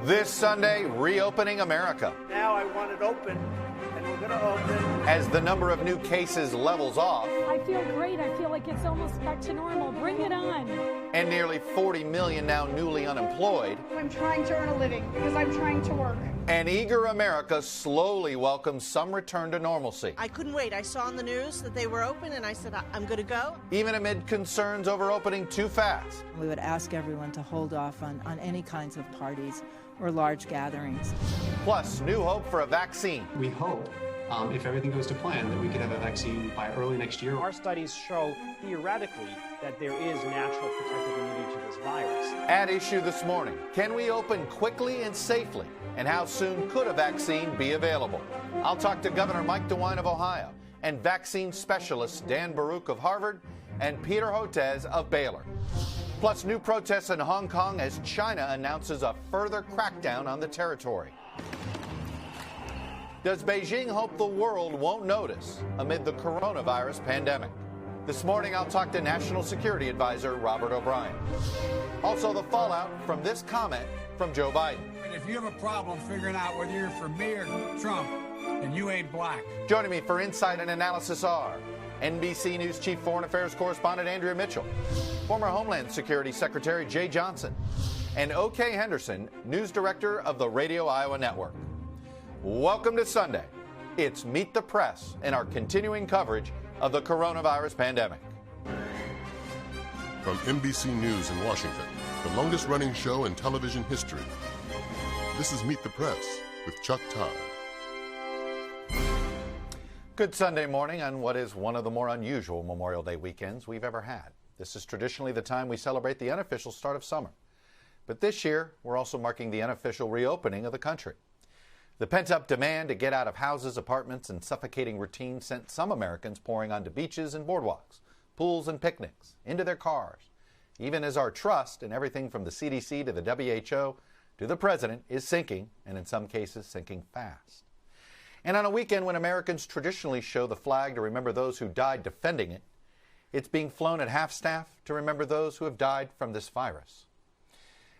This Sunday, reopening America. Now I want it open, and we're going to open. As the number of new cases levels off. I feel great. I feel like it's almost back to normal. Bring it on. And nearly 40 million now newly unemployed. I'm trying to earn a living because I'm trying to work. An eager America slowly welcomes some return to normalcy. I couldn't wait. I saw on the news that they were open, and I said, I'm going to go. Even amid concerns over opening too fast. We would ask everyone to hold off on any kinds of parties or large gatherings. Plus, new hope for a vaccine. We hope, if everything goes to plan, that we could have a vaccine by early next year. Our studies show, theoretically, that there is natural protective immunity to this virus. At issue this morning, can we open quickly and safely? And how soon could a vaccine be available? I'll talk to Governor Mike DeWine of Ohio and vaccine specialists Dan Baruch of Harvard and Peter Hotez of Baylor. Plus, new protests in Hong Kong as China announces a further crackdown on the territory. Does Beijing hope the world won't notice amid the coronavirus pandemic? This morning, I'll talk to National Security Advisor Robert O'Brien. Also, the fallout from this comment from Joe Biden. If you have a problem figuring out whether you're for me or Trump, then you ain't black. Joining me for insight and analysis are NBC News Chief Foreign Affairs Correspondent Andrea Mitchell, former Homeland Security Secretary Jay Johnson, and O.K. Henderson, News Director of the Radio Iowa Network. Welcome to Sunday. It's Meet the Press in our continuing coverage of the coronavirus pandemic. From NBC News in Washington, the longest-running show in television history, this is Meet the Press with Chuck Todd. Good Sunday morning on what is one of the more unusual Memorial Day weekends we've ever had. This is traditionally the time we celebrate the unofficial start of summer. But this year, we're also marking the unofficial reopening of the country. The pent-up demand to get out of houses, apartments, and suffocating routine sent some Americans pouring onto beaches and boardwalks, pools and picnics, into their cars, even as our trust in everything from the CDC to the WHO to the president is sinking, and in some cases sinking fast. And on a weekend when Americans traditionally show the flag to remember those who died defending it, it's being flown at half-staff to remember those who have died from this virus.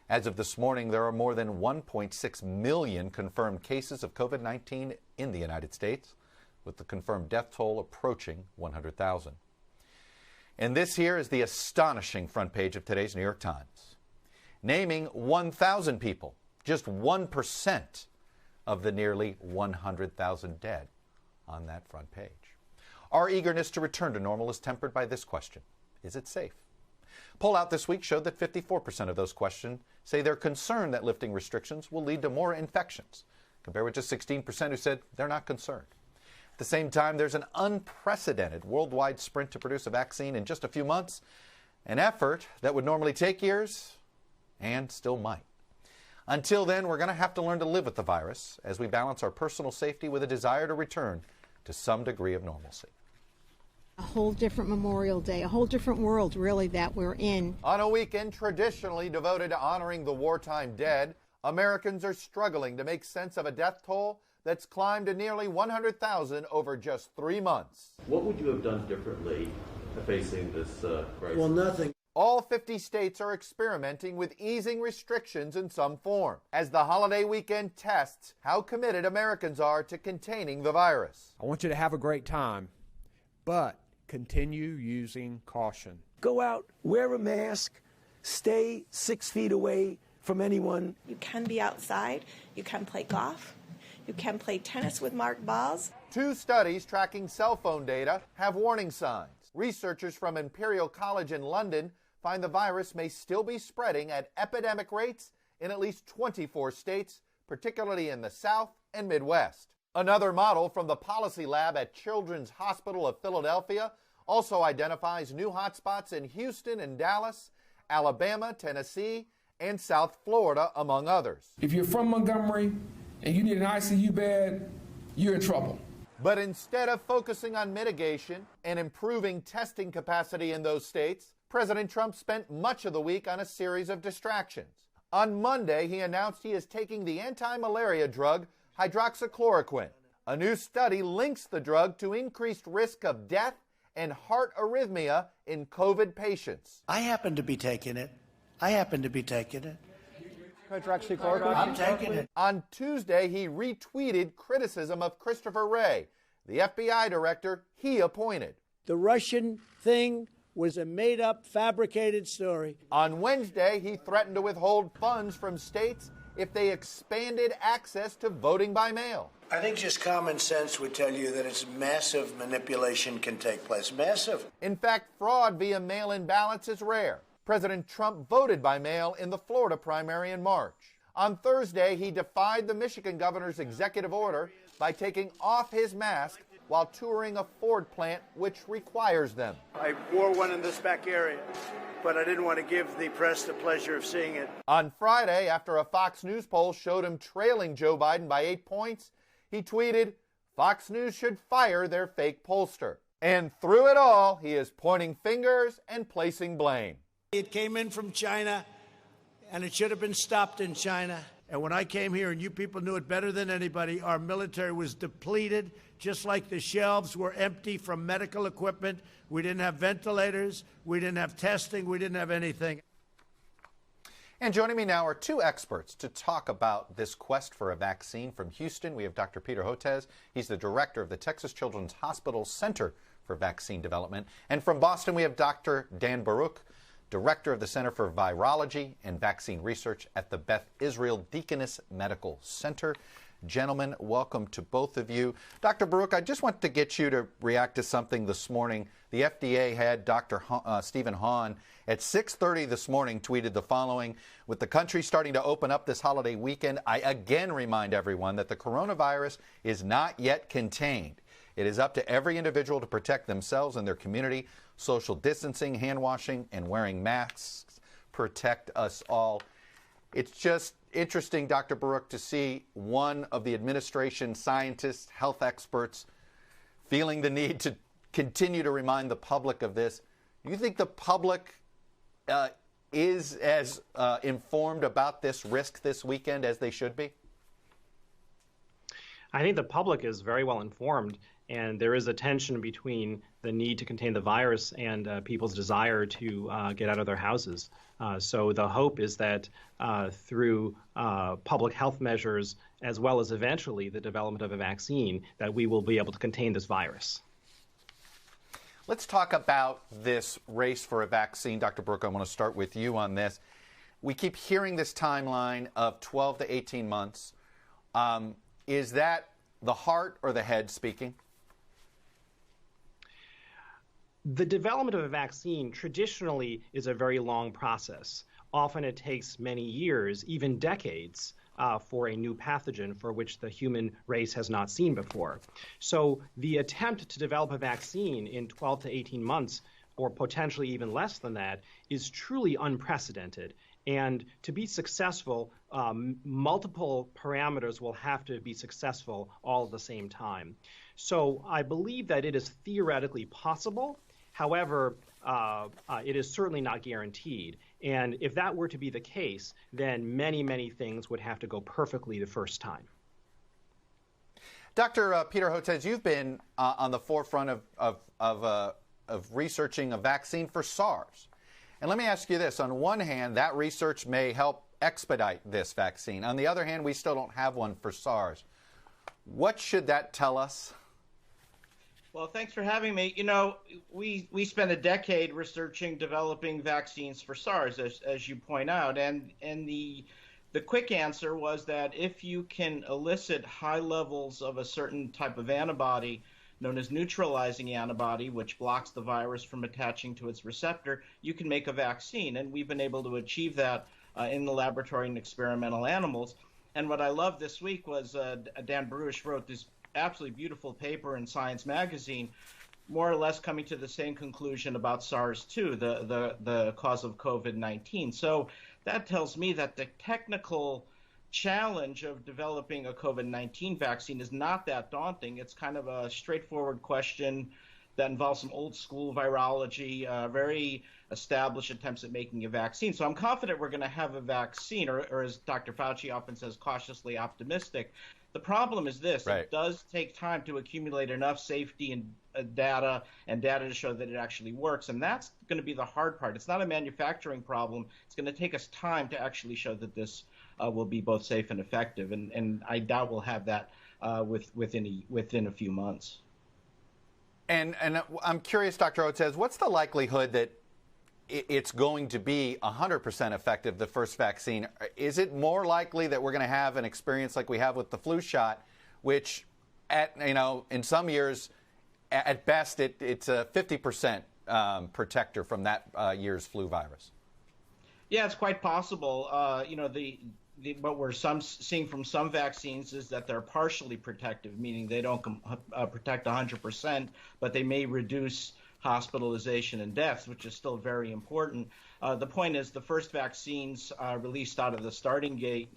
As of this morning, there are more than 1.6 million confirmed cases of COVID-19 in the United States, with the confirmed death toll approaching 100,000. And this here is the astonishing front page of today's New York Times, naming 1,000 people, just 1% of the nearly 100,000 dead on that front page. Our eagerness to return to normal is tempered by this question: is it safe? Poll out this week showed that 54% of those questioned say they're concerned that lifting restrictions will lead to more infections, compared with just 16% who said they're not concerned. At the same time, there's an unprecedented worldwide sprint to produce a vaccine in just a few months, an effort that would normally take years and still might. Until then, we're going to have to learn to live with the virus as we balance our personal safety with a desire to return to some degree of normalcy. A whole different Memorial Day, a whole different world, really, that we're in. On a weekend traditionally devoted to honoring the wartime dead, Americans are struggling to make sense of a death toll that's climbed to nearly 100,000 over just 3 months. What would you have done differently facing this crisis? Well, nothing. All 50 states are experimenting with easing restrictions in some form, as the holiday weekend tests how committed Americans are to containing the virus. I want you to have a great time, but continue using caution. Go out, wear a mask, stay 6 feet away from anyone. You can be outside, you can play golf, you can play tennis with marked balls. 2 studies tracking cell phone data have warning signs. Researchers from Imperial College in London find the virus may still be spreading at epidemic rates in at least 24 states, particularly in the South and Midwest. Another model from the Policy Lab at Children's Hospital of Philadelphia also identifies new hotspots in Houston and Dallas, Alabama, Tennessee, and South Florida, among others. If you're from Montgomery and you need an ICU bed, you're in trouble. But instead of focusing on mitigation and improving testing capacity in those states, President Trump spent much of the week on a series of distractions. On Monday, he announced he is taking the anti-malaria drug hydroxychloroquine. A new study links the drug to increased risk of death and heart arrhythmia in COVID patients. I happen to be taking it. I'm taking it. On Tuesday, he retweeted criticism of Christopher Wray, the FBI director he appointed. The Russian thing was a made-up, fabricated story. On Wednesday, he threatened to withhold funds from states if they expanded access to voting by mail. I think just common sense would tell you that it's massive manipulation can take place. Massive. In fact, fraud via mail-in ballots is rare. President Trump voted by mail in the Florida primary in March. On Thursday, he defied the Michigan governor's executive order by taking off his mask while touring a Ford plant which requires them. I wore one in this back area, but I didn't want to give the press the pleasure of seeing it. On Friday, after a Fox News poll showed him trailing Joe Biden by 8 points, he tweeted, "Fox News should fire their fake pollster." And through it all, he is pointing fingers and placing blame. It came in from China, and it should have been stopped in China. And when I came here, and you people knew it better than anybody, our military was depleted, just like the shelves were empty from medical equipment. We didn't have ventilators. We didn't have testing. We didn't have anything. And joining me now are two experts to talk about this quest for a vaccine. From Houston, we have Dr. Peter Hotez. He's the director of the Texas Children's Hospital Center for Vaccine Development. And from Boston, we have Dr. Dan Baruch, director of the Center for Virology and Vaccine Research at the Beth Israel Deaconess Medical Center. Gentlemen, welcome to both of you. Dr. Baruch, I just want to get you to react to something this morning. The FDA had Dr. Stephen Hahn at 6:30 this morning tweeted the following: "With the country starting to open up this holiday weekend, I again remind everyone that the coronavirus is not yet contained. It is up to every individual to protect themselves and their community. Social distancing, hand washing, and wearing masks protect us all." It's just interesting, Dr. Baruch, to see one of the administration scientists, health experts, feeling the need to continue to remind the public of this. Do you think the public is as informed about this risk this weekend as they should be? I think the public is very well informed, and there is a tension between the need to contain the virus and people's desire to get out of their houses. So the hope is that through public health measures, as well as eventually the development of a vaccine, that we will be able to contain this virus. Let's talk about this race for a vaccine. Dr. Baruch, I want to start with you on this. We keep hearing this timeline of 12 to 18 months. Is that the heart or the head speaking? The development of a vaccine traditionally is a very long process. Often it takes many years, even decades, for a new pathogen for which the human race has not seen before. So the attempt to develop a vaccine in 12 to 18 months, or potentially even less than that, is truly unprecedented. And to be successful, multiple parameters will have to be successful all at the same time. So I believe that it is theoretically possible. However, it is certainly not guaranteed. And if that were to be the case, then many, many things would have to go perfectly the first time. Dr. Peter Hotez, you've been on the forefront of researching a vaccine for SARS. And let me ask you this. On one hand, that research may help expedite this vaccine. On the other hand, we still don't have one for SARS. What should that tell us? Well, thanks for having me. You know, we spent a decade researching, developing vaccines for SARS, as you point out, and the quick answer was that if you can elicit high levels of a certain type of antibody known as neutralizing antibody, which blocks the virus from attaching to its receptor, you can make a vaccine. And we've been able to achieve that in the laboratory in experimental animals. And what I love this week was Dan Baruch wrote this absolutely beautiful paper in Science magazine, more or less coming to the same conclusion about SARS-2, the cause of COVID-19. So that tells me that the technical challenge of developing a COVID-19 vaccine is not that daunting. It's kind of a straightforward question that involves some old school virology, very established attempts at making a vaccine. So I'm confident we're going to have a vaccine, or as Dr. Fauci often says, cautiously optimistic. The problem is this: right. It does take time to accumulate enough safety and data to show that it actually works. And that's going to be the hard part. It's not a manufacturing problem. It's going to take us time to actually show that this will be both safe and effective. And I doubt we'll have that within a few months. And I'm curious, Dr. Otez, what's the likelihood that it's going to be 100% effective, the first vaccine? Is it more likely that we're going to have an experience like we have with the flu shot, which, in some years, at best, it's a 50% protector from that year's flu virus? Yeah, it's quite possible. What we're seeing from some vaccines is that they're partially protective, meaning they don't protect 100%, but they may reduce hospitalization and deaths, which is still very important. The point is the first vaccines released out of the starting gate,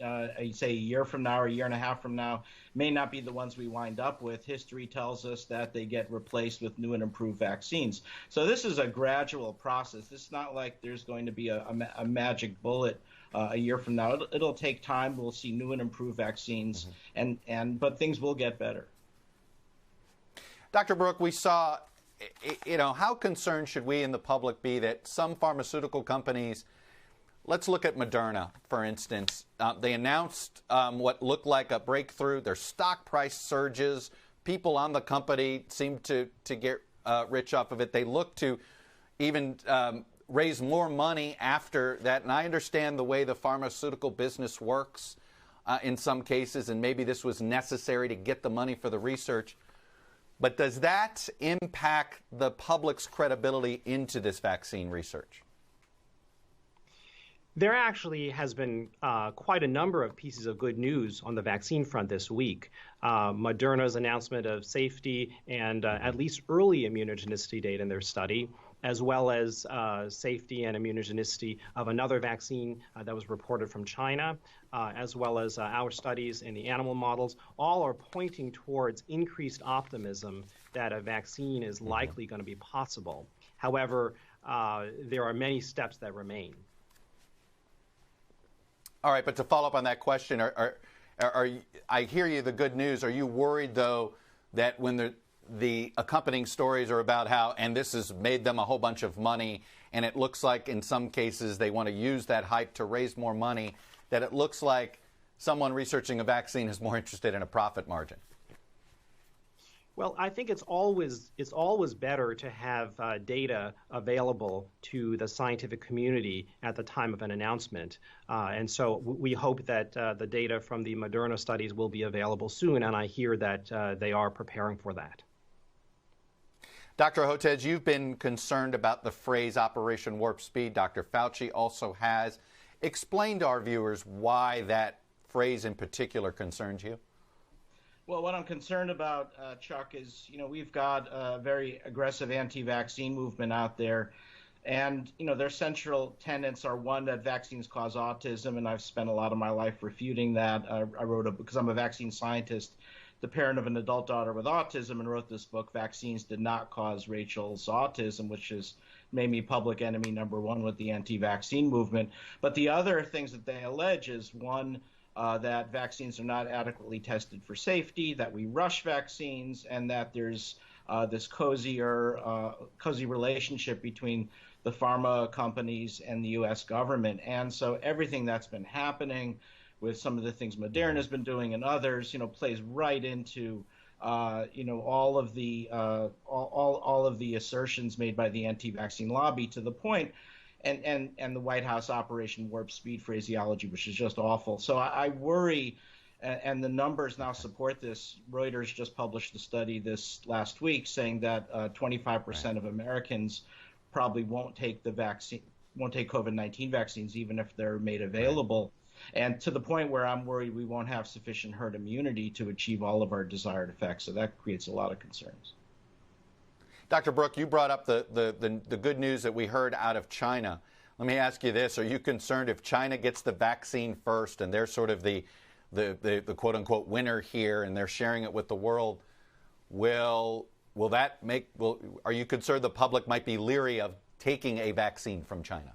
say a year from now or a year and a half from now, may not be the ones we wind up with. History tells us that they get replaced with new and improved vaccines. So this is a gradual process. It's not like there's going to be a magic bullet a year from now. It'll take time. We'll see new and improved vaccines, but things will get better. Dr. Brook, we saw, how concerned should we in the public be that some pharmaceutical companies, let's look at Moderna, for instance, they announced what looked like a breakthrough. Their stock price surges. People on the company seem to get rich off of it. They look to even raise more money after that. And I understand the way the pharmaceutical business works in some cases, and maybe this was necessary to get the money for the research. But does that impact the public's credibility into this vaccine research? There actually has been quite a number of pieces of good news on the vaccine front this week. Moderna's announcement of safety and at least early immunogenicity data in their study, as well as safety and immunogenicity of another vaccine that was reported from China, as well as our studies in the animal models, all are pointing towards increased optimism that a vaccine is likely going to be possible. However, there are many steps that remain. All right, but to follow up on that question, I hear you, the good news. Are you worried, though, that when the accompanying stories are about how, and this has made them a whole bunch of money, and it looks like in some cases they want to use that hype to raise more money, that it looks like someone researching a vaccine is more interested in a profit margin? Well, I think it's always better to have data available to the scientific community at the time of an announcement. And so we hope that the data from the Moderna studies will be available soon, and I hear that they are preparing for that. Dr. Otez, you've been concerned about the phrase Operation Warp Speed. Dr. Fauci also has. Explain to our viewers why that phrase in particular concerns you. Well, what I'm concerned about, Chuck, is, we've got a very aggressive anti-vaccine movement out there. And, their central tenets are, one, that vaccines cause autism. And I've spent a lot of my life refuting that. I wrote because I'm a vaccine scientist, the parent of an adult daughter with autism, and wrote this book, Vaccines Did Not Cause Rachel's Autism, which has made me public enemy number one with the anti-vaccine movement. But the other things that they allege is, one, that vaccines are not adequately tested for safety, that we rush vaccines, and that there's this cozy relationship between the pharma companies and the U.S. government. And so everything that's been happening with some of the things Moderna has been doing and others, plays right into all of the assertions made by the anti-vaccine lobby, to the point. And the White House Operation Warp Speed phraseology, which is just awful. So I worry, and the numbers now support this. Reuters just published a study this last week saying that 25% of Americans probably won't take COVID-19 vaccines, even if they're made available. And to the point where I'm worried we won't have sufficient herd immunity to achieve all of our desired effects. So that creates a lot of concerns. Dr. Brook, you brought up the good news that we heard out of China. Let me ask you this. Are you concerned if China gets the vaccine first and they're sort of the quote-unquote winner here and they're sharing it with the world, are you concerned the public might be leery of taking a vaccine from China?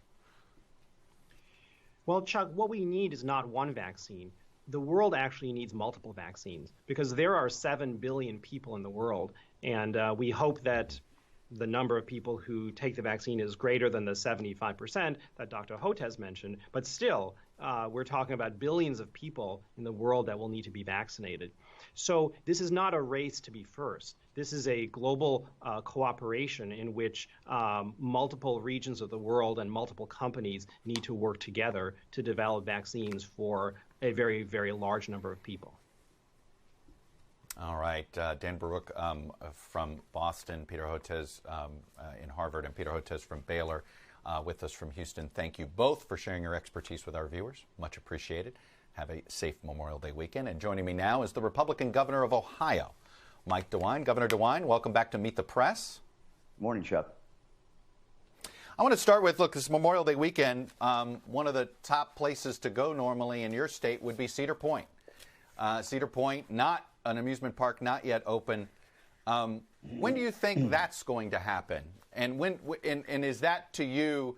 Well, Chuck, what we need is not one vaccine. The world actually needs multiple vaccines because there are 7 billion people in the world, and we hope that the number of people who take the vaccine is greater than the 75% that Dr. Otez mentioned. But still, We're talking about billions of people in the world that will need to be vaccinated. So this is not a race to be first. This is a global cooperation in which multiple regions of the world and multiple companies need to work together to develop vaccines for a very, very large number of people. All right. Dan Baruch from Boston, Peter Hotez in Harvard, and Peter Hotez from Baylor with us from Houston. Thank you both for sharing your expertise with our viewers. Much appreciated. Have a safe Memorial Day weekend. And joining me now is the Republican governor of Ohio, Mike DeWine. Governor DeWine, welcome back to Meet the Press. Morning, Chuck. I want to start with, look, this Memorial Day weekend, one of the top places to go normally in your state would be Cedar Point. Cedar Point, not an amusement park, not yet open. When do you think that's going to happen? And and is that to you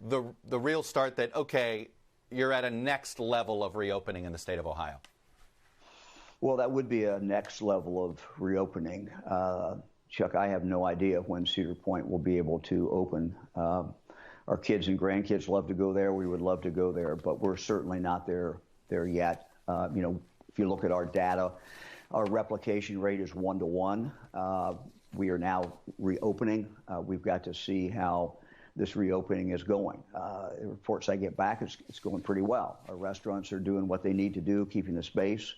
the real start that, okay, you're at a next level of reopening in the state of Ohio? Well, that would be a next level of reopening. Chuck, I have no idea when Cedar Point will be able to open. Our kids and grandkids love to go there. We would love to go there, but we're certainly not there yet. If you look at our data, our replication rate is 1 to 1. We are now reopening. We've got to see how this reopening is going. The reports I get back, it's going pretty well. Our restaurants are doing what they need to do, keeping the space.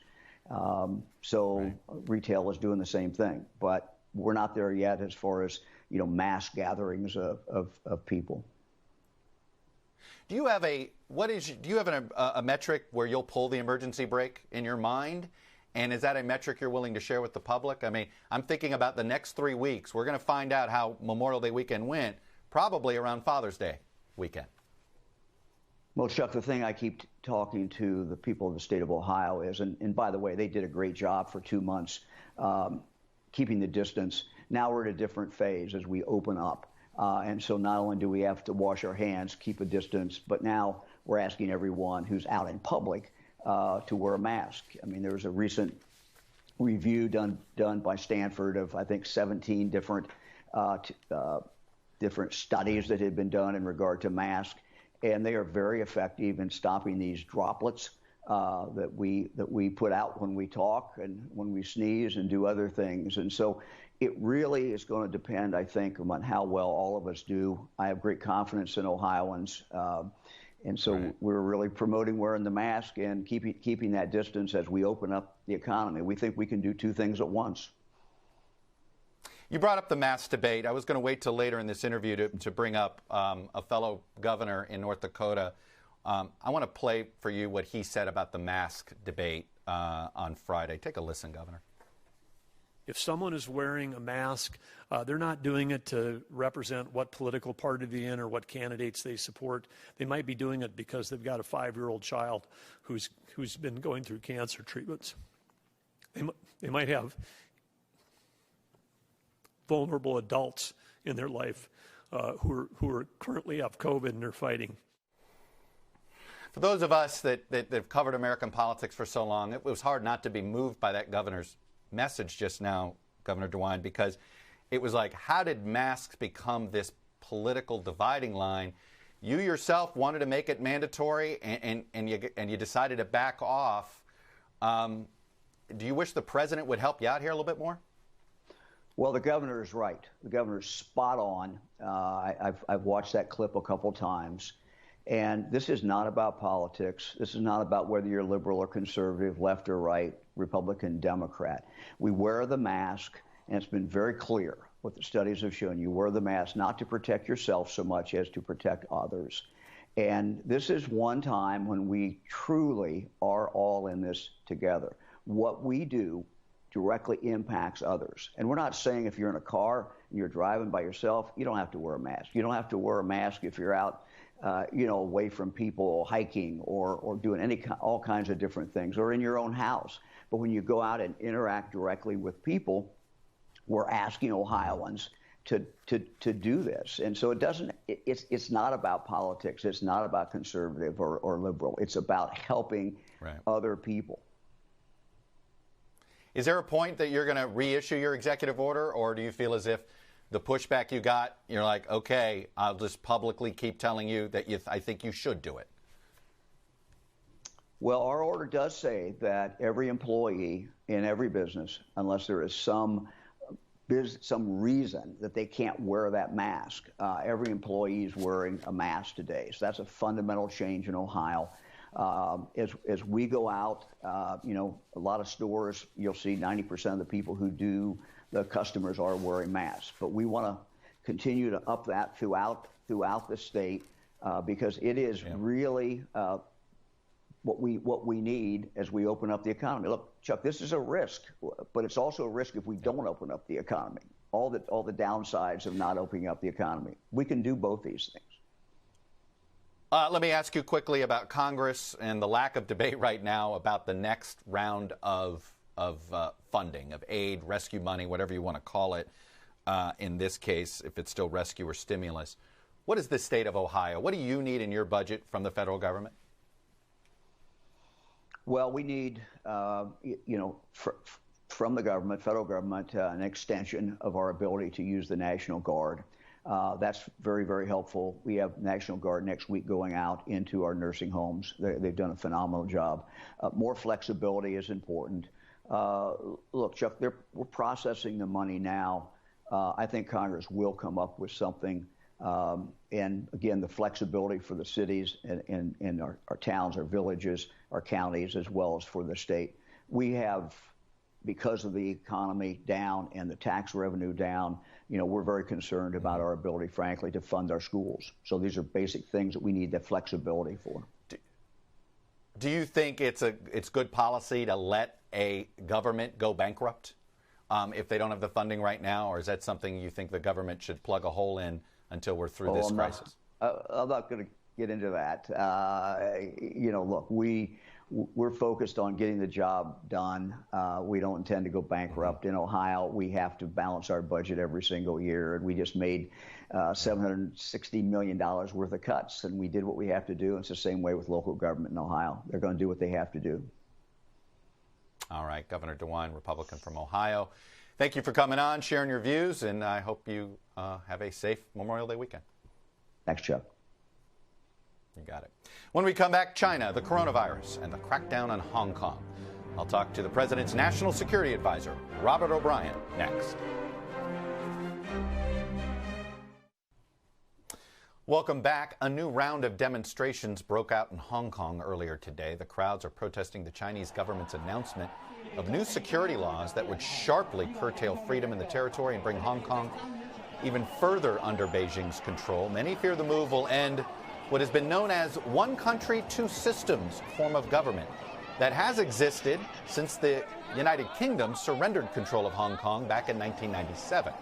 Retail is doing the same thing, but we're not there yet as far as mass gatherings of people. Do you have a metric where you'll pull the emergency brake in your mind? And is that a metric you're willing to share with the public? I mean, I'm thinking about the next 3 weeks. We're going to find out how Memorial Day weekend went, probably around Father's Day weekend. Well, Chuck, the thing I keep talking to the people of the state of Ohio is, and by the way, they did a great job for 2 months keeping the distance. Now we're at a different phase as we open up. And so not only do we have to wash our hands, keep a distance, but now we're asking everyone who's out in public to wear a mask. I mean, there was a recent review done by Stanford of, I think, 17 different studies that had been done in regard to masks, and they are very effective in stopping these droplets that we put out when we talk and when we sneeze and do other things. And so it really is going to depend, I think, on how well all of us do. I have great confidence in Ohioans. And so we're really promoting wearing the mask and keeping that distance as we open up the economy. We think we can do two things at once. You brought up the mask debate. I was going to wait till later in this interview to bring up a fellow governor in North Dakota. I want to play for you what he said about the mask debate on Friday. Take a listen, Governor. If someone is wearing a mask, they're not doing it to represent what political party they're in or what candidates they support. They might be doing it because they've got a 5-year-old child who's been going through cancer treatments. They might have vulnerable adults in their life who are currently have COVID and they're fighting. For those of us that have covered American politics for so long, it was hard not to be moved by that governor's message just now, Governor DeWine, because it was like, how did masks become this political dividing line? You yourself wanted to make it mandatory, and you decided to back off. Do you wish the president would help you out here a little bit more? Well, the governor is right. The governor's spot on. I've watched that clip a couple times. And this is not about politics. This is not about whether you're liberal or conservative, left or right, Republican, Democrat. We wear the mask, and it's been very clear what the studies have shown. You wear the mask not to protect yourself so much as to protect others. And this is one time when we truly are all in this together. What we do directly impacts others. And we're not saying if you're in a car and you're driving by yourself, you don't have to wear a mask. You don't have to wear a mask if you're out away from people, hiking or doing all kinds of different things, or in your own house. But when you go out and interact directly with people, we're asking Ohioans to do this. And so it's not about politics. It's not about conservative or liberal. It's about helping other people. Is there a point that you're going to reissue your executive order, or do you feel as if the pushback you got, you're like, okay, I'll just publicly keep telling you that I think you should do it? Well, our order does say that every employee in every business, unless there is some reason that they can't wear that mask, every employee is wearing a mask today. So that's a fundamental change in Ohio. As we go out, a lot of stores, you'll see 90% of the people who do, the customers are wearing masks. But we want to continue to up that throughout the state because it is really what we need as we open up the economy. Look, Chuck, this is a risk, but it's also a risk if we don't open up the economy. All the downsides of not opening up the economy. We can do both these things. Let me ask you quickly about Congress and the lack of debate right now about the next round of funding, of aid, rescue money, whatever you want to call it. In this case, if it's still rescue or stimulus. What is the state of Ohio? What do you need in your budget from the federal government? Well, we need, from the government, federal government, an extension of our ability to use the National Guard. That's very, very helpful. We have National Guard next week going out into our nursing homes. They've done a phenomenal job. More flexibility is important. Look, Chuck, we're processing the money now. I think Congress will come up with something. And again, the flexibility for the cities and our towns, our villages, our counties, as well as for the state. We have, because of the economy down and the tax revenue down, we're very concerned about our ability, frankly, to fund our schools. So these are basic things that we need that flexibility for. Do you think it's good policy to let a government go bankrupt if they don't have the funding right now, or is that something you think the government should plug a hole in until we're through this crisis? I'm not going to get into that. Look, we're focused on getting the job done. We don't intend to go bankrupt. In Ohio, we have to balance our budget every single year, and we just made $760 million worth of cuts, and we did what we have to do. It's the same way with local government in Ohio. They're going to do what they have to do. All right, Governor DeWine, Republican from Ohio. Thank you for coming on, sharing your views, and I hope you have a safe Memorial Day weekend. Thanks, Chuck. You got it. When we come back, China, the coronavirus, and the crackdown on Hong Kong. I'll talk to the president's national security advisor, Robert O'Brien, next. Welcome back. A new round of demonstrations broke out in Hong Kong earlier today. The crowds are protesting the Chinese government's announcement of new security laws that would sharply curtail freedom in the territory and bring Hong Kong even further under Beijing's control. Many fear the move will end what has been known as one country, two systems form of government that has existed since the United Kingdom surrendered control of Hong Kong back in 1997.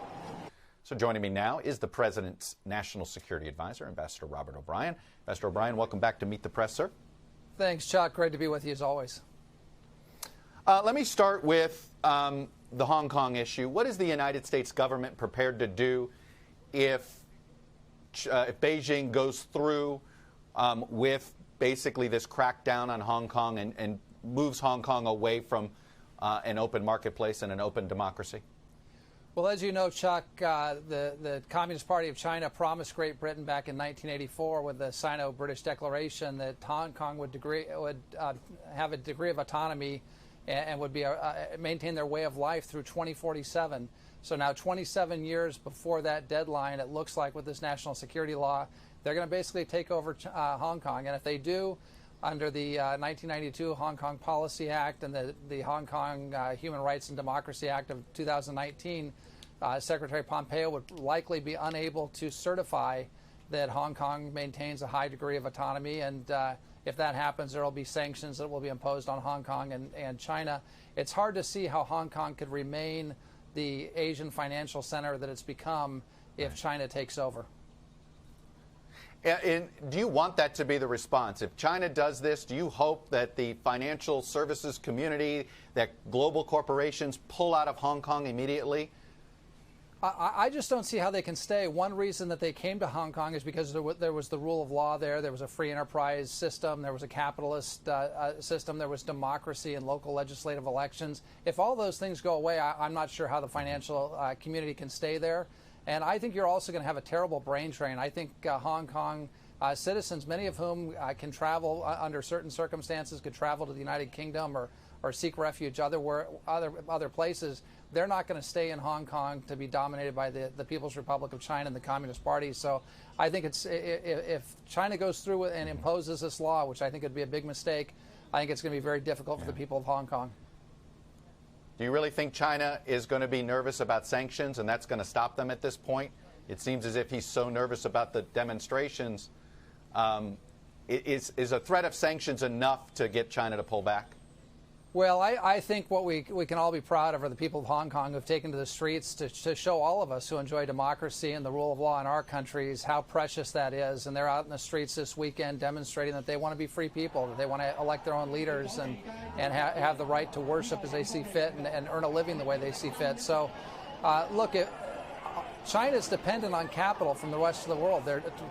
So joining me now is the President's National Security Advisor, Ambassador Robert O'Brien. Ambassador O'Brien, welcome back to Meet the Press, sir. Thanks, Chuck. Great to be with you as always. Let me start with the Hong Kong issue. What is the United States government prepared to do if Beijing goes through with basically this crackdown on Hong Kong and moves Hong Kong away from an open marketplace and an open democracy? Well, as you know, Chuck, the Communist Party of China promised Great Britain back in 1984 with the Sino-British Declaration that Hong Kong would have a degree of autonomy and would be maintain their way of life through 2047. So now 27 years before that deadline, it looks like with this national security law, they're going to basically take over Hong Kong. And if they do, under the 1992 Hong Kong Policy Act and the Hong Kong Human Rights and Democracy Act of 2019, Secretary Pompeo would likely be unable to certify that Hong Kong maintains a high degree of autonomy. And if that happens, there will be sanctions that will be imposed on Hong Kong and China. It's hard to see how Hong Kong could remain the Asian financial center that it's become if China takes over. And do you want that to be the response? If China does this, do you hope that the financial services community, that global corporations pull out of Hong Kong immediately? I just don't see how they can stay. One reason that they came to Hong Kong is because there was the rule of law there. There was a free enterprise system. There was a capitalist system. There was democracy and local legislative elections. If all those things go away, I'm not sure how the financial community can stay there. And I think you're also going to have a terrible brain drain. I think Hong Kong citizens, many of whom can travel under certain circumstances, could travel to the United Kingdom or seek refuge other places. They're not going to stay in Hong Kong to be dominated by the People's Republic of China and the Communist Party. So I think if China goes through and imposes this law, which I think would be a big mistake, I think it's going to be very difficult for the people of Hong Kong. Do you really think China is going to be nervous about sanctions and that's going to stop them at this point? It seems as if he's so nervous about the demonstrations. Is a threat of sanctions enough to get China to pull back? Well, I think what we can all be proud of are the people of Hong Kong who have taken to the streets to show all of us who enjoy democracy and the rule of law in our countries how precious that is. And they're out in the streets this weekend demonstrating that they want to be free people, that they want to elect their own leaders and have the right to worship as they see fit and earn a living the way they see fit. So, look, China is dependent on capital from the rest of the world.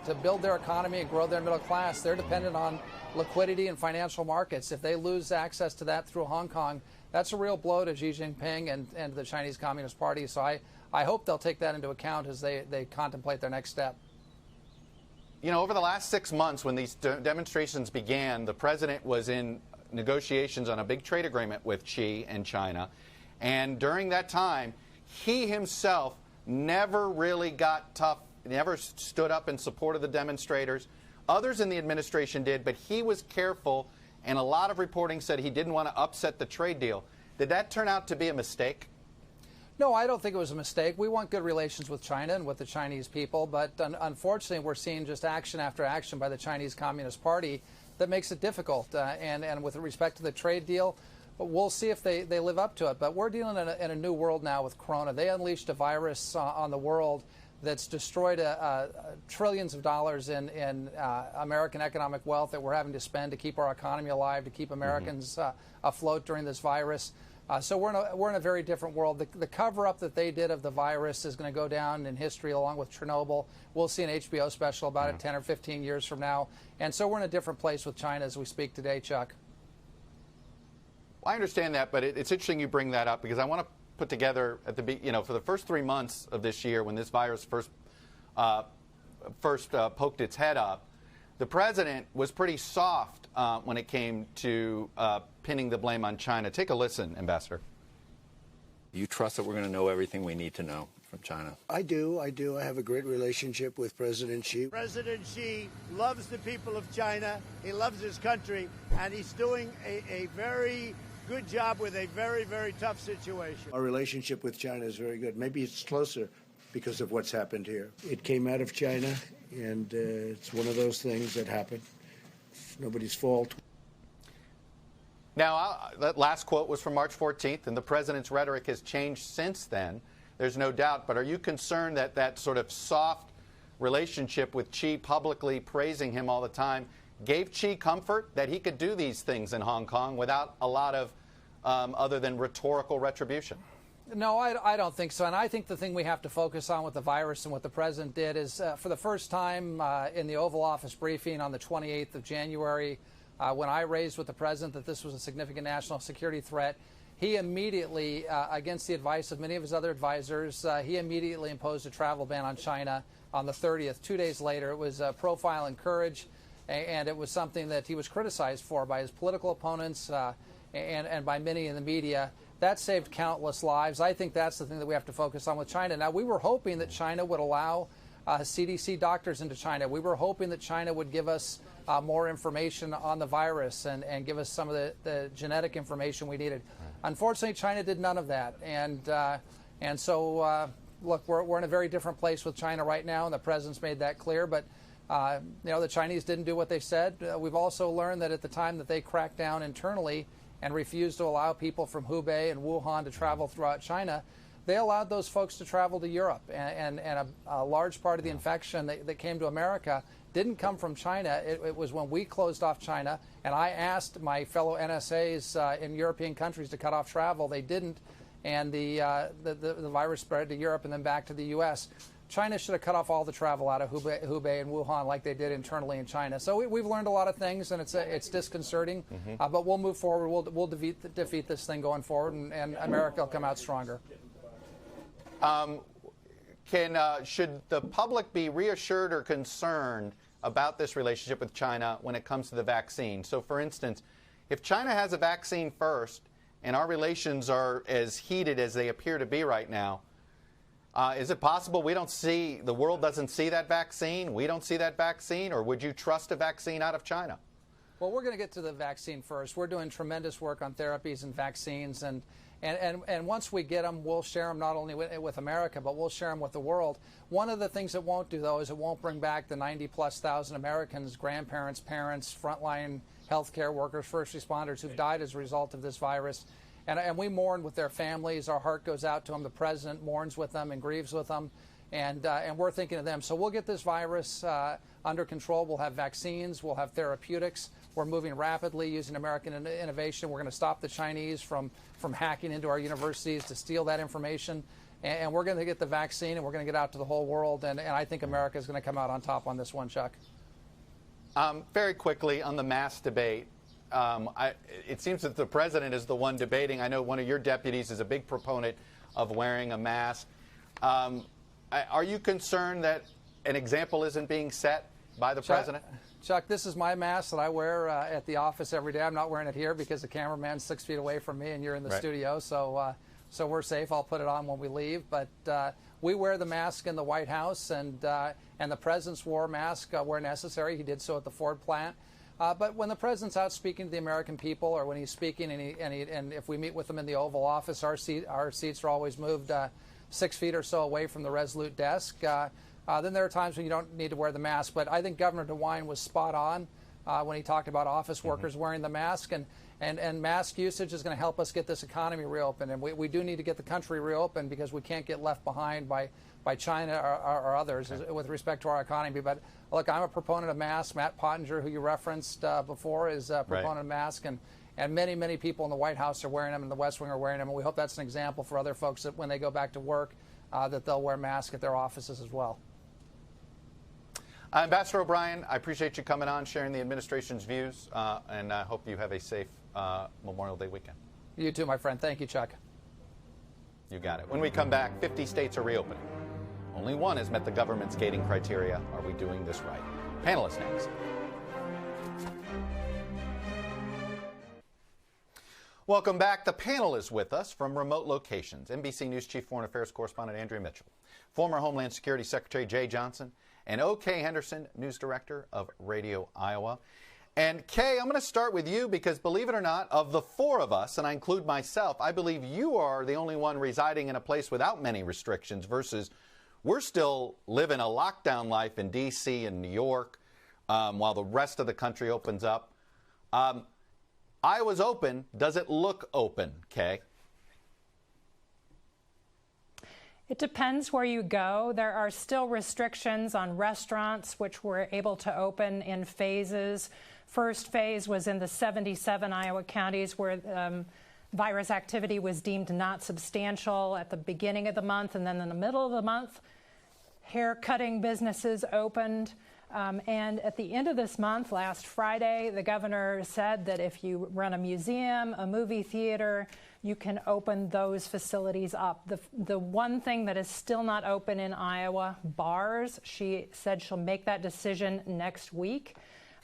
To build their economy and grow their middle class, they're dependent on liquidity and financial markets. If they lose access to that through Hong Kong, that's a real blow to Xi Jinping and the Chinese Communist Party. So I hope they'll take that into account as they contemplate their next step. You know, over the last 6 months when these demonstrations began, the president was in negotiations on a big trade agreement with Xi and China. And during that time, he himself never really got tough, never stood up in support of the demonstrators. Others in the administration did, but he was careful, and a lot of reporting said he didn't want to upset the trade deal. Did that turn out to be a mistake? No, I don't think it was a mistake. We want good relations with China and with the Chinese people, but unfortunately we're seeing just action after action by the Chinese Communist Party that makes it difficult. And with respect to the trade deal, we'll see if they live up to it. But we're dealing in a new world now with Corona. They unleashed a virus on the world that's destroyed trillions of dollars in American economic wealth that we're having to spend to keep our economy alive, to keep Americans afloat during this virus. So we're in a very different world. The cover-up that they did of the virus is going to go down in history along with Chernobyl. We'll see an HBO special about it 10 or 15 years from now. And so we're in a different place with China as we speak today, Chuck. Well, I understand that, but it's interesting you bring that up because I want to put together at the for the first 3 months of this year when this virus first poked its head up, the president was pretty soft when it came to pinning the blame on China. Take a listen, Ambassador. You trust that we're going to know everything we need to know from China? I do. I have a great relationship with President Xi. President Xi loves the people of China. He loves his country, and he's doing a very good job with a very, very tough situation. Our relationship with China is very good. Maybe it's closer because of what's happened here. It came out of China, and it's one of those things that happened. It's nobody's fault. Now, that last quote was from March 14th, and the president's rhetoric has changed since then. There's no doubt. But are you concerned that that sort of soft relationship with Xi, publicly praising him all the time, gave Xi comfort that he could do these things in Hong Kong without a lot of other than rhetorical retribution? No, I don't think so. And I think the thing we have to focus on with the virus and what the president did is for the first time in the Oval Office briefing on the 28th of January, when I raised with the president that this was a significant national security threat, he immediately, against the advice of many of his other advisors, he immediately imposed a travel ban on China on the 30th. 2 days later, it was Profile and Courage, and it was something that he was criticized for by his political opponents and by many in the media. That saved countless lives. I think that's the thing that we have to focus on with China. Now, we were hoping that China would allow CDC doctors into China. We were hoping that China would give us more information on the virus and give us some of the genetic information we needed. Unfortunately, China did none of that. And so, look, we're in a very different place with China right now, and the president's made that clear. But, the Chinese didn't do what they said. We've also learned that at the time that they cracked down internally and refused to allow people from Hubei and Wuhan to travel throughout China, they allowed those folks to travel to Europe. And a large part of the infection that came to America didn't come from China. It was when we closed off China, and I asked my fellow NSAs in European countries to cut off travel. They didn't, and the virus spread to Europe and then back to the U.S. China should have cut off all the travel out of Hubei and Wuhan like they did internally in China. So we've learned a lot of things, and it's disconcerting. But we'll move forward. We'll defeat this thing going forward, and America will come out stronger. Should the public be reassured or concerned about this relationship with China when it comes to the vaccine. So, for instance, if China has a vaccine first and our relations are as heated as they appear to be right now, is it possible the world doesn't see that vaccine, we don't see that vaccine, or would you trust a vaccine out of China? Well, we're going to get to the vaccine first. We're doing tremendous work on therapies and vaccines, and once we get them, we'll share them not only with America, but we'll share them with the world. One of the things it won't do, though, is it won't bring back the 90-plus thousand Americans, grandparents, parents, frontline healthcare workers, first responders who've died as a result of this virus. And we mourn with their families. Our heart goes out to them. The president mourns with them and grieves with them. And we're thinking of them. So we'll get this virus under control. We'll have vaccines. We'll have therapeutics. We're moving rapidly using American innovation. We're going to stop the Chinese from hacking into our universities to steal that information. And we're going to get the vaccine, and we're going to get out to the whole world. And I think America is going to come out on top on this one, Chuck. Very quickly, on the mask debate, it seems that the president is the one debating. I know one of your deputies is a big proponent of wearing a mask. Are you concerned that an example isn't being set by the president? Chuck, this is my mask that I wear at the office every day. I'm not wearing it here because the cameraman's 6 feet away from me and you're in the studio, so we're safe. I'll put it on when we leave. But we wear the mask in the White House, and the president's wore a mask where necessary. He did so at the Ford plant. But when the president's out speaking to the American people, or when he's speaking and if we meet with him in the Oval Office, our seats are always moved 6 feet or so away from the Resolute desk. Then there are times when you don't need to wear the mask. But I think Governor DeWine was spot on when he talked about office workers wearing the mask. And mask usage is going to help us get this economy reopened. And we do need to get the country reopened because we can't get left behind by China or others with respect to our economy. But look, I'm a proponent of masks. Matt Pottinger, who you referenced before, is a proponent of masks. And many, many people in the White House are wearing them, and the West Wing are wearing them. And we hope that's an example for other folks that when they go back to work, that they'll wear masks at their offices as well. Ambassador O'Brien, I appreciate you coming on, sharing the administration's views, and I hope you have a safe Memorial Day weekend. You too, my friend. Thank you, Chuck. You got it. When we come back, 50 states are reopening. Only one has met the government's gating criteria. Are we doing this right? Panelists next. Welcome back. The panel is with us from remote locations. NBC News Chief Foreign Affairs Correspondent Andrea Mitchell, former Homeland Security Secretary Jay Johnson, and O.K. Henderson, News Director of Radio Iowa. And Kay, I'm going to start with you because, believe it or not, of the four of us, and I include myself, I believe you are the only one residing in a place without many restrictions versus we're still living a lockdown life in D.C. and New York while the rest of the country opens up. Iowa's open. Does it look open, Kay? It depends where you go. There are still restrictions on restaurants, which were able to open in phases. First phase was in the 77 Iowa counties where virus activity was deemed not substantial at the beginning of the month, and then in the middle of the month, hair cutting businesses opened. And at the end of this month, last Friday, the governor said that if you run a museum, a movie theater, you can open those facilities up. The one thing that is still not open in Iowa, bars, she said she'll make that decision next week.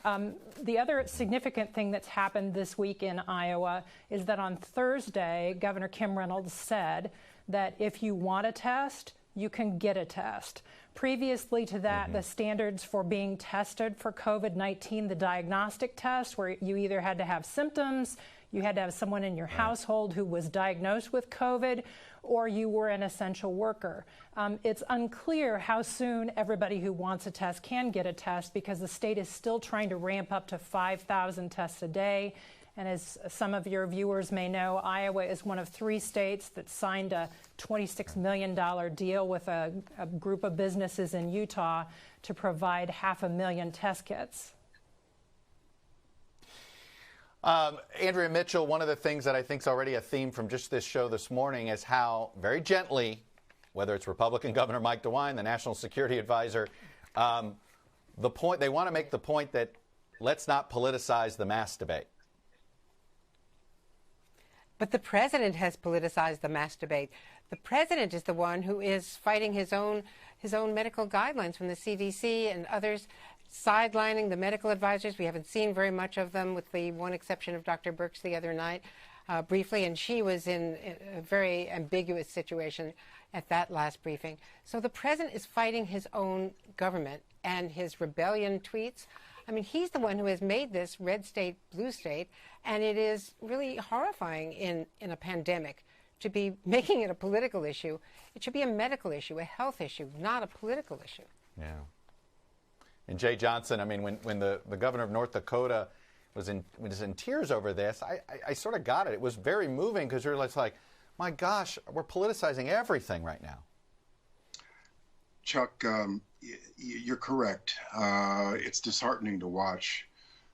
The other significant thing that's happened this week in Iowa is that on Thursday, Governor Kim Reynolds said that if you want a test, you can get a test. Previously to that, the standards for being tested for COVID-19, the diagnostic test, where you either had to have symptoms, you had to have someone in your household who was diagnosed with COVID, or you were an essential worker. It's unclear how soon everybody who wants a test can get a test because the state is still trying to ramp up to 5,000 tests a day. And as some of your viewers may know, Iowa is one of 3 states that signed a $26 million deal with a group of businesses in Utah to provide 500,000 test kits. Andrea Mitchell, one of the things that I think is already a theme from just this show this morning is how very gently, whether it's Republican Governor Mike DeWine, the National Security Advisor, they want to make the point that let's not politicize the mask debate. But the president has politicized the mask debate. The president is the one who is fighting his own medical guidelines from the CDC and others sidelining the medical advisors. We haven't seen very much of them, with the one exception of Dr. Birx the other night, briefly, and she was in a very ambiguous situation at that last briefing. So the president is fighting his own government and his rebellion tweets. I mean, he's the one who has made this red state, blue state, and it is really horrifying in a pandemic to be making it a political issue. It should be a medical issue, a health issue, not a political issue. Yeah. And Jay Johnson, I mean, when the governor of North Dakota was in tears over this, I sort of got it. It was very moving because you're like, my gosh, we're politicizing everything right now. Chuck, you're correct. It's disheartening to watch.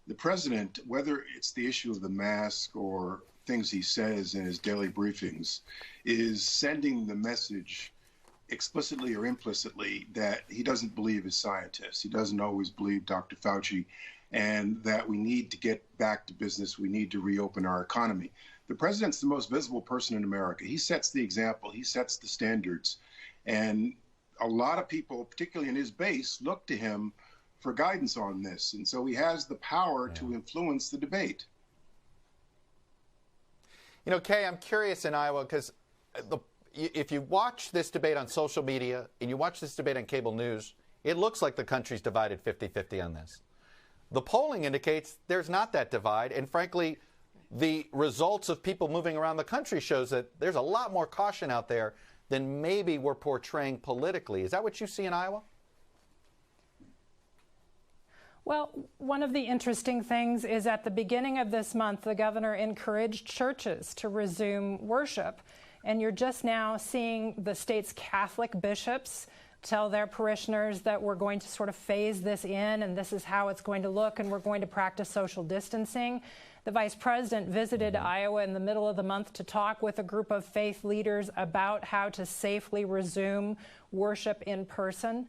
The president, whether it's the issue of the mask or things he says in his daily briefings, is sending the message explicitly or implicitly that he doesn't believe his scientists. He doesn't always believe Dr. Fauci, and that we need to get back to business. We need to reopen our economy. The president's the most visible person in America. He sets the example. He sets the standards. And a lot of people, particularly in his base, look to him for guidance on this. And so he has the power to influence the debate. You know, Kay, I'm curious in Iowa because if you watch this debate on social media and you watch this debate on cable news, it looks like the country's divided 50-50 on this. The polling indicates there's not that divide. And frankly, the results of people moving around the country shows that there's a lot more caution out there than maybe we're portraying politically. Is that what you see in Iowa? Well, one of the interesting things is at the beginning of this month, the governor encouraged churches to resume worship. And you're just now seeing the state's Catholic bishops tell their parishioners that we're going to sort of phase this in, and this is how it's going to look, and we're going to practice social distancing. The vice president visited Iowa in the middle of the month to talk with a group of faith leaders about how to safely resume worship in person.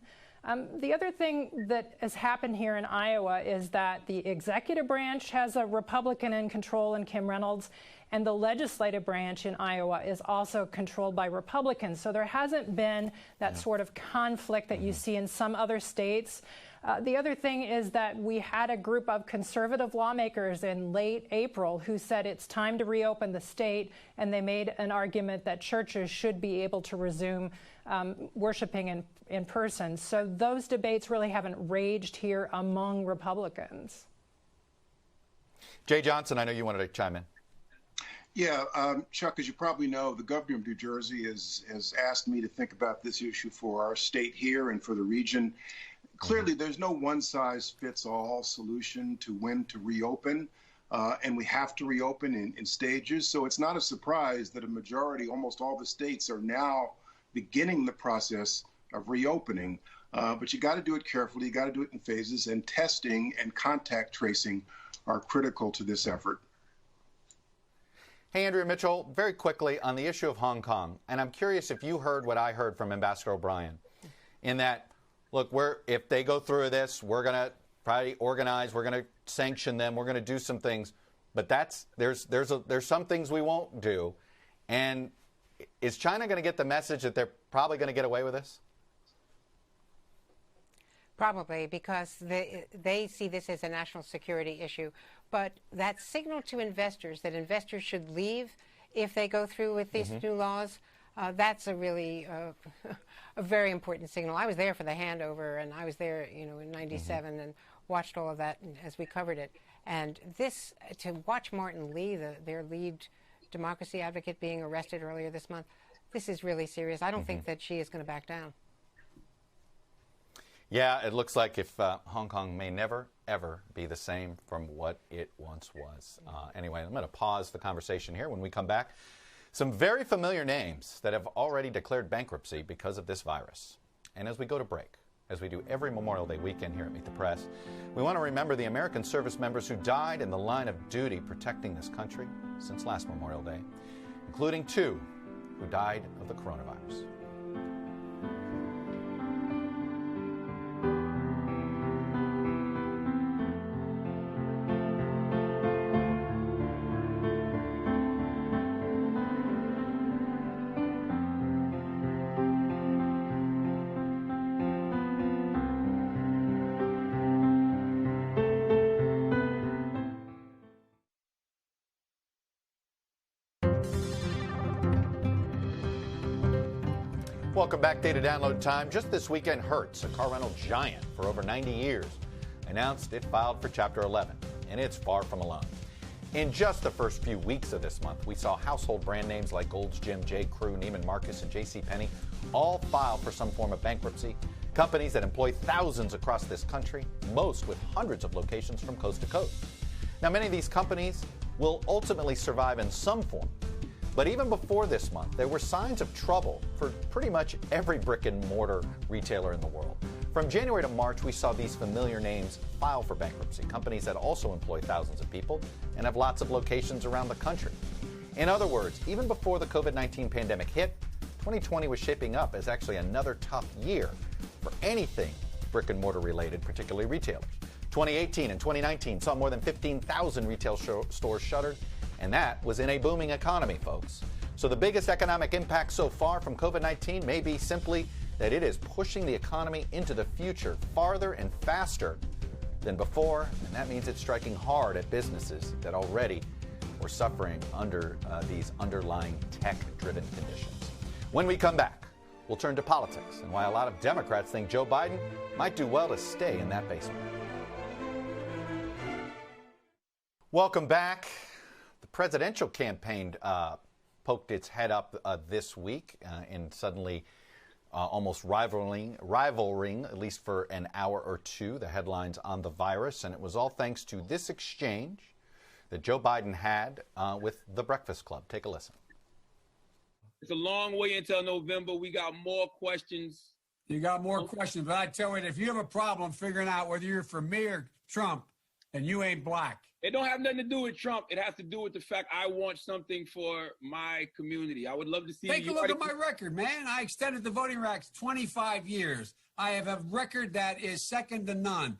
The other thing that has happened here in Iowa is that the executive branch has a Republican in control in Kim Reynolds, and the legislative branch in Iowa is also controlled by Republicans. So there hasn't been that sort of conflict that you see in some other states. The other thing is that we had a group of conservative lawmakers in late April who said it's time to reopen the state, and they made an argument that churches should be able to resume worshiping in person. So those debates really haven't raged here among Republicans. Jay Johnson, I know you wanted to chime in. Yeah, Chuck, as you probably know, the governor of New Jersey has asked me to think about this issue for our state here and for the region. Clearly, there's no one-size-fits-all solution to when to reopen, and we have to reopen in stages. So it's not a surprise that a majority, almost all the states, are now beginning the process of reopening. But you got to do it carefully. You got to do it in phases, and testing and contact tracing are critical to this effort. Hey, Andrea Mitchell, very quickly on the issue of Hong Kong, and I'm curious if you heard what I heard from Ambassador O'Brien, in that, look, if they go through this, we're going to probably organize, we're going to sanction them, we're going to do some things, but there's some things we won't do. And is China going to get the message that they're probably going to get away with this? Probably, because they see this as a national security issue. But that signal to investors that investors should leave if they go through with these new laws, that's a really a very important signal. I was there for the handover, and I was there, in '97 and watched all of that as we covered it. And this, to watch Martin Lee, their lead democracy advocate, being arrested earlier this month, this is really serious. I don't think that she is going to back down. Yeah, it looks like if Hong Kong may never, ever be the same from what it once was. Anyway, I'm going to pause the conversation here. When we come back, some very familiar names that have already declared bankruptcy because of this virus. And as we go to break, as we do every Memorial Day weekend here at Meet the Press, we want to remember the American service members who died in the line of duty protecting this country since last Memorial Day, including 2 who died of the coronavirus. Welcome back. Data download time. Just this weekend, Hertz, a car rental giant for over 90 years, announced it filed for Chapter 11, and it's far from alone. In just the first few weeks of this month, we saw household brand names like Gold's Gym, J. Crew, Neiman Marcus, and JCPenney all file for some form of bankruptcy. Companies that employ thousands across this country, most with hundreds of locations from coast to coast. Now, many of these companies will ultimately survive in some form. But even before this month, there were signs of trouble for pretty much every brick and mortar retailer in the world. From January to March, we saw these familiar names file for bankruptcy, companies that also employ thousands of people and have lots of locations around the country. In other words, even before the COVID-19 pandemic hit, 2020 was shaping up as actually another tough year for anything brick and mortar related, particularly retailers. 2018 and 2019 saw more than 15,000 retail stores shuttered, and that was in a booming economy, folks. So the biggest economic impact so far from COVID-19 may be simply that it is pushing the economy into the future farther and faster than before, and that means it's striking hard at businesses that already were suffering under these underlying tech-driven conditions. When we come back, we'll turn to politics and why a lot of Democrats think Joe Biden might do well to stay in that basement. Welcome back. The presidential campaign poked its head up this week and suddenly almost rivaling, at least for an hour or two, the headlines on the virus. And it was all thanks to this exchange that Joe Biden had with the Breakfast Club. Take a listen. It's a long way until November. We got more questions. You got more questions, but I tell you, if you have a problem figuring out whether you're for me or Trump, and you ain't black. It don't have nothing to do with Trump. It has to do with the fact I want something for my community. I would love to see. Take a look at my record, man. I extended the voting rights 25 years. I have a record that is second to none.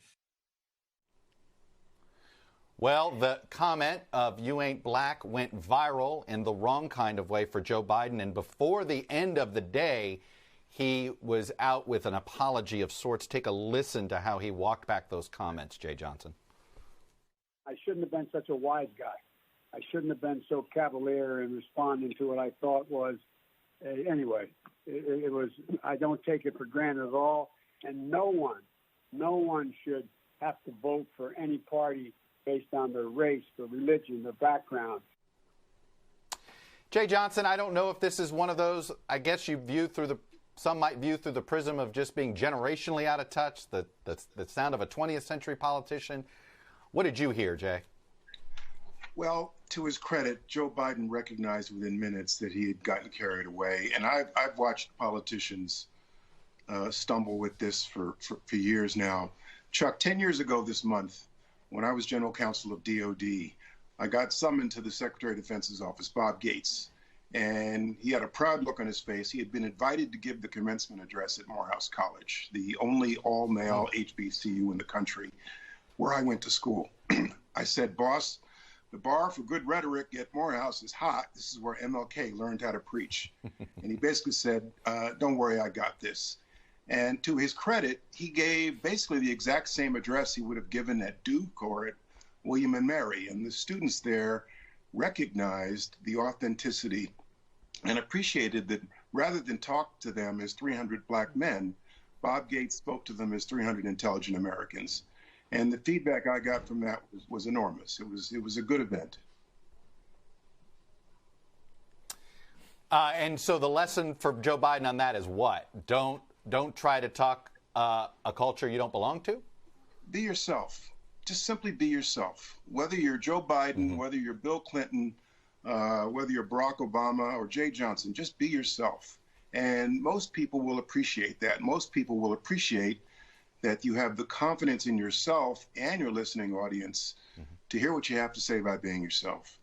Well, the comment of "you ain't black" went viral in the wrong kind of way for Joe Biden. And before the end of the day, he was out with an apology of sorts. Take a listen to how he walked back those comments, Jay Johnson. I shouldn't have been such a wise guy. I shouldn't have been so cavalier in responding to what I thought was, anyway, it was, I don't take it for granted at all. And no one should have to vote for any party based on their race, their religion, their background. Jay Johnson, I don't know if this is one of those, I guess you view through some might view through the prism of just being generationally out of touch, the sound of a 20th century politician. What did you hear, Jay? Well, to his credit, Joe Biden recognized within minutes that he had gotten carried away. And I've watched politicians stumble with this for years now. Chuck, 10 years ago this month, when I was general counsel of DOD, I got summoned to the Secretary of Defense's office, Bob Gates. And he had a proud look on his face. He had been invited to give the commencement address at Morehouse College, the only all-male HBCU in the country, where I went to school. I said, boss, the bar for good rhetoric at Morehouse is hot. This is where MLK learned how to preach. And he basically said, don't worry, I got this. And to his credit, he gave basically the exact same address he would have given at Duke or at William and Mary. And the students there recognized the authenticity and appreciated that rather than talk to them as 300 black men, Bob Gates spoke to them as 300 intelligent Americans. And the feedback I got from that was enormous. It was a good event. And so the lesson for Joe Biden on that is what? Don't try to talk a culture you don't belong to? Be yourself. Just simply be yourself. Whether you're Joe Biden, whether you're Bill Clinton, whether you're Barack Obama or Jay Johnson, just be yourself. And most people will appreciate that. Most people will appreciate that you have the confidence in yourself and your listening audience to hear what you have to say by being yourself.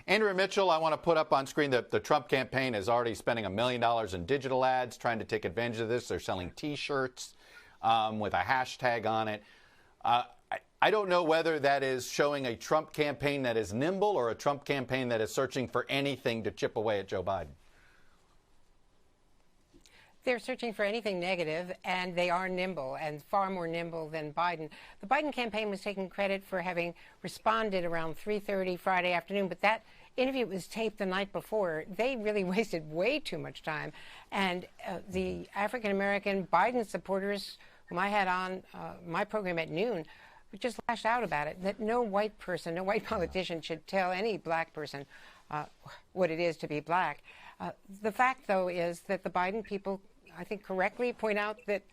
Andrea Mitchell, I want to put up on screen that the Trump campaign is already spending $1 million in digital ads, trying to take advantage of this. They're selling T-shirts with a hashtag on it. I don't know whether that is showing a Trump campaign that is nimble or a Trump campaign that is searching for anything to chip away at Joe Biden. They're searching for anything negative, and they are nimble, and far more nimble than Biden. The Biden campaign was taking credit for having responded around 3:30 Friday afternoon, but that interview was taped the night before. They really wasted way too much time. And the African-American Biden supporters, whom I had on my program at noon, just lashed out about it, that no white person, no white politician should tell any black person what it is to be black. The fact, though, is that the Biden people, I think, correctly point out that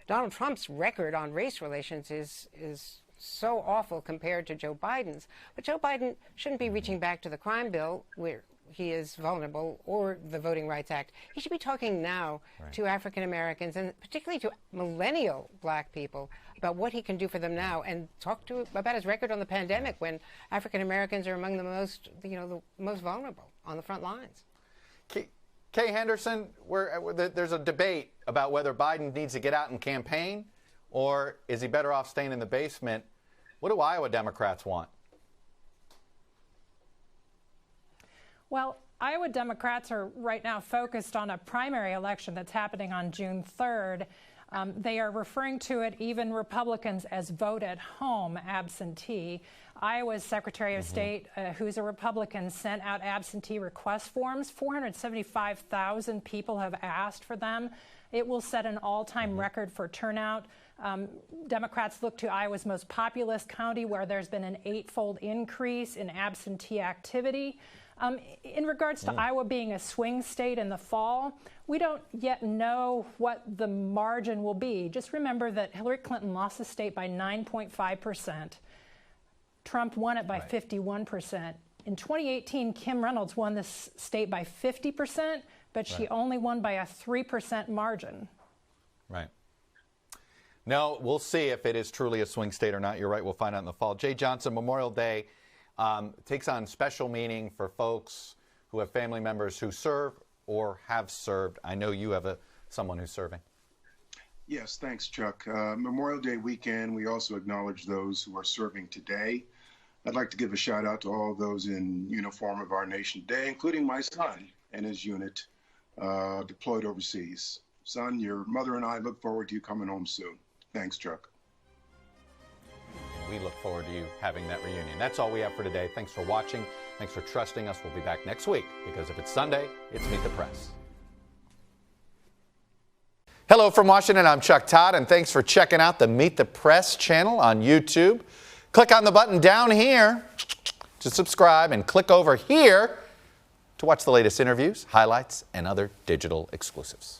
Donald Trump's record on race relations is so awful compared to Joe Biden's. But Joe Biden shouldn't be reaching back to the crime bill where he is vulnerable, or the Voting Rights Act. He should be talking now to African Americans, and particularly to millennial black people, about what he can do for them now, and talk about his record on the pandemic, when African Americans are among the most, the most vulnerable on the front lines. Kay Henderson, there's a debate about whether Biden needs to get out and campaign, or is he better off staying in the basement? What do Iowa Democrats want? Well, Iowa Democrats are right now focused on a primary election that's happening on June 3rd. They are referring to it, even Republicans, as vote at home absentee. Iowa's Secretary of State, who's a Republican, sent out absentee request forms. 475,000 people have asked for them. It will set an all-time record for turnout. Democrats look to Iowa's most populous county, where there's been an 8-fold increase in absentee activity. In regards to Iowa being a swing state in the fall, we don't yet know what the margin will be. Just remember that Hillary Clinton lost the state by 9.5%. Trump won it by 51%. In 2018, Kim Reynolds won this state by 50%, but she only won by a 3% margin. Right. No, we'll see if it is truly a swing state or not. You're right. We'll find out in the fall. Jay Johnson, Memorial Day takes on special meaning for folks who have family members who serve or have served. I know you have someone who's serving. Yes, thanks, Chuck. Memorial Day weekend, we also acknowledge those who are serving today. I'd like to give a shout out to all those in uniform of our nation today, including my son and his unit deployed overseas. Son, your mother and I look forward to you coming home soon. Thanks, Chuck. We look forward to you having that reunion. That's all we have for today. Thanks for watching. Thanks for trusting us. We'll be back next week, because if it's Sunday, it's Meet the Press. Hello from Washington. I'm Chuck Todd, and thanks for checking out the Meet the Press channel on YouTube. Click on the button down here to subscribe, and click over here to watch the latest interviews, highlights, and other digital exclusives.